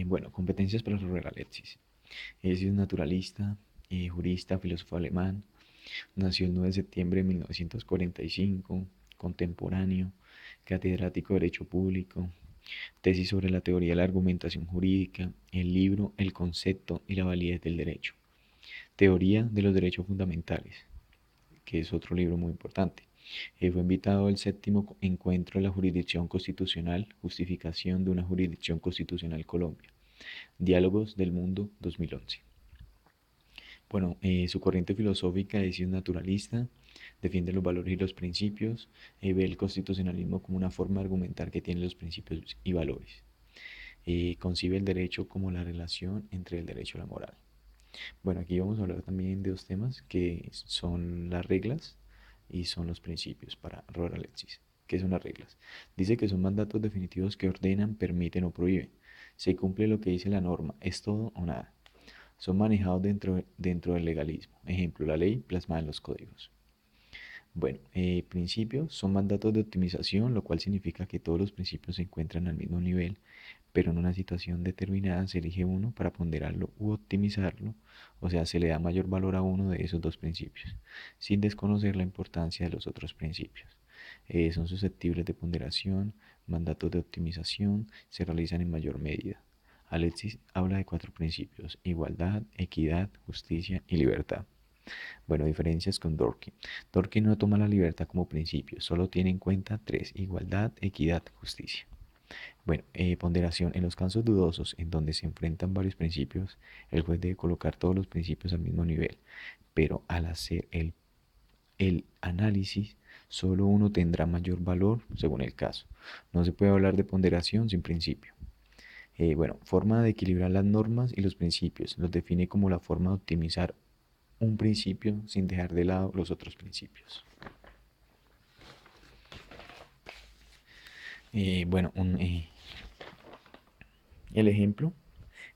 Bueno, competencias para Rural Alexis. Es un naturalista, jurista, filósofo alemán. Nació el 9 de septiembre de 1945, contemporáneo, catedrático de Derecho Público, tesis sobre la teoría de la argumentación jurídica, el libro El concepto y la validez del derecho, teoría de los derechos fundamentales, que es otro libro muy importante. Fue invitado al séptimo encuentro de la jurisdicción constitucional, justificación de una jurisdicción constitucional Colombia, Diálogos del Mundo 2011. Bueno, su corriente filosófica es naturalista, defiende los valores y los principios, ve el constitucionalismo como una forma de argumentar que tiene los principios y valores. Concibe el derecho como la relación entre el derecho y la moral. Bueno, aquí vamos a hablar también de dos temas que son las reglas y son los principios para Robert Alexis. ¿Qué son las reglas? Dice que son mandatos definitivos que ordenan, permiten o prohíben. Se cumple lo que dice la norma, es todo o nada. Son manejados dentro del legalismo. Ejemplo, la ley plasmada en los códigos. Bueno, principios son mandatos de optimización, lo cual significa que todos los principios se encuentran al mismo nivel, pero en una situación determinada se elige uno para ponderarlo u optimizarlo, o sea, se le da mayor valor a uno de esos dos principios, sin desconocer la importancia de los otros principios. Son susceptibles de ponderación, mandatos de optimización se realizan en mayor medida. Alexis habla de cuatro principios: igualdad, equidad, justicia y libertad. Bueno, diferencias con Dworkin. Dworkin no toma la libertad como principio, solo tiene en cuenta tres: igualdad, equidad, justicia. Bueno, ponderación. En los casos dudosos en donde se enfrentan varios principios, el juez debe colocar todos los principios al mismo nivel, pero al hacer el análisis, solo uno tendrá mayor valor según el caso. No se puede hablar de ponderación sin principio. Bueno, forma de equilibrar las normas y los principios. Los define como la forma de optimizar un principio sin dejar de lado los otros principios. Bueno, el ejemplo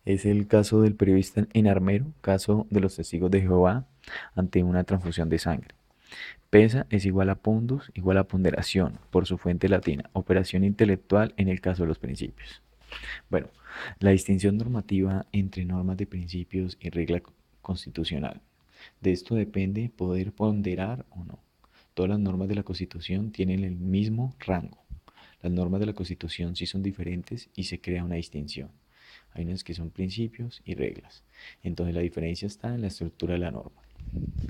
es el caso del periodista en Armero, caso de los testigos de Jehová ante una transfusión de sangre. Pesa es igual a pondus igual a ponderación, por su fuente latina, operación intelectual en el caso de los principios. Bueno, la distinción normativa entre normas de principios y regla constitucional. De esto depende poder ponderar o no. Todas las normas de la Constitución tienen el mismo rango. Las normas de la Constitución sí son diferentes y se crea una distinción. Hay unas que son principios y reglas. Entonces la diferencia está en la estructura de la norma.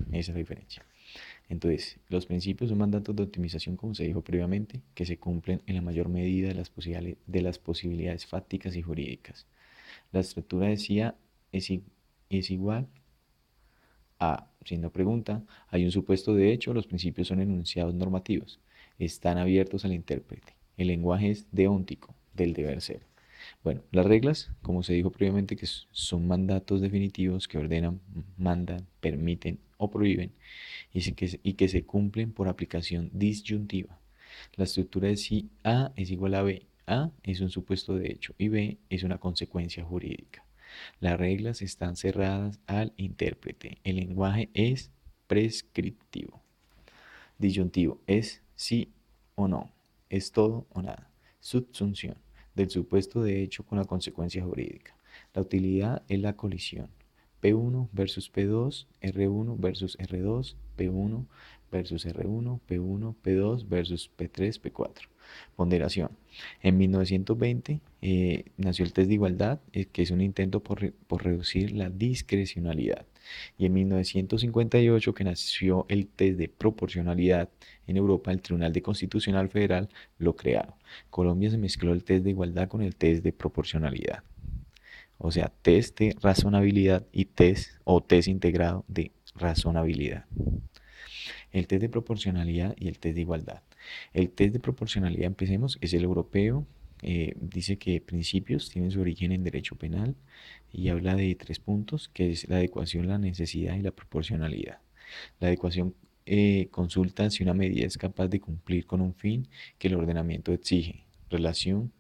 Esa es la diferencia. Entonces, los principios son mandatos de optimización, como se dijo previamente, que se cumplen en la mayor medida de las posibilidades fácticas y jurídicas. La estructura decía es igual a, siendo pregunta, hay un supuesto de hecho, los principios son enunciados normativos, están abiertos al intérprete. El lenguaje es deóntico, del deber ser. Bueno, las reglas, como se dijo previamente, que son mandatos definitivos que ordenan, mandan, permiten o prohíben y que se cumplen por aplicación disyuntiva. La estructura de si A es igual a B. A es un supuesto de hecho y B es una consecuencia jurídica. Las reglas están cerradas al intérprete. El lenguaje es prescriptivo. Disyuntivo es sí o no, es todo o nada. Subsunción del supuesto de hecho con la consecuencia jurídica. La utilidad es la colisión. P1 versus P2, R1 versus R2, P1 versus R1, P1, P2 versus P3, P4. Ponderación. En 1920 nació el test de igualdad, que es un intento por reducir la discrecionalidad. Y en 1958 que nació el test de proporcionalidad en Europa, el Tribunal de Constitucional Federal lo crearon. Colombia se mezcló el test de igualdad con el test de proporcionalidad. O sea, test de razonabilidad y test integrado de razonabilidad. El test de proporcionalidad y el test de igualdad. El test de proporcionalidad, empecemos, es el europeo. Dice que principios tienen su origen en derecho penal y habla de tres puntos, que es la adecuación, la necesidad y la proporcionalidad. La adecuación consulta si una medida es capaz de cumplir con un fin que el ordenamiento exige. Relación,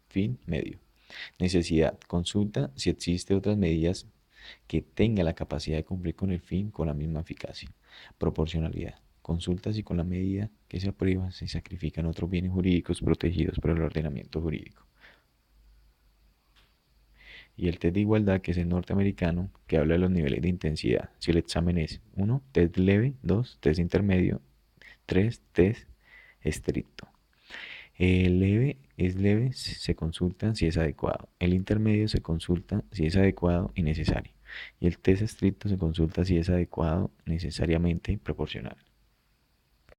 fin, medio. Necesidad. Consulta si existen otras medidas que tengan la capacidad de cumplir con el fin con la misma eficacia. Proporcionalidad. Consulta si con la medida que se aprueba se sacrifican otros bienes jurídicos protegidos por el ordenamiento jurídico. Y el test de igualdad, que es el norteamericano, que habla de los niveles de intensidad. Si el examen es uno, test leve; 2, test intermedio; 3, test estricto. El leve es leve, se consulta si es adecuado. El intermedio se consulta si es adecuado y necesario. Y el test estricto se consulta si es adecuado, necesariamente proporcional.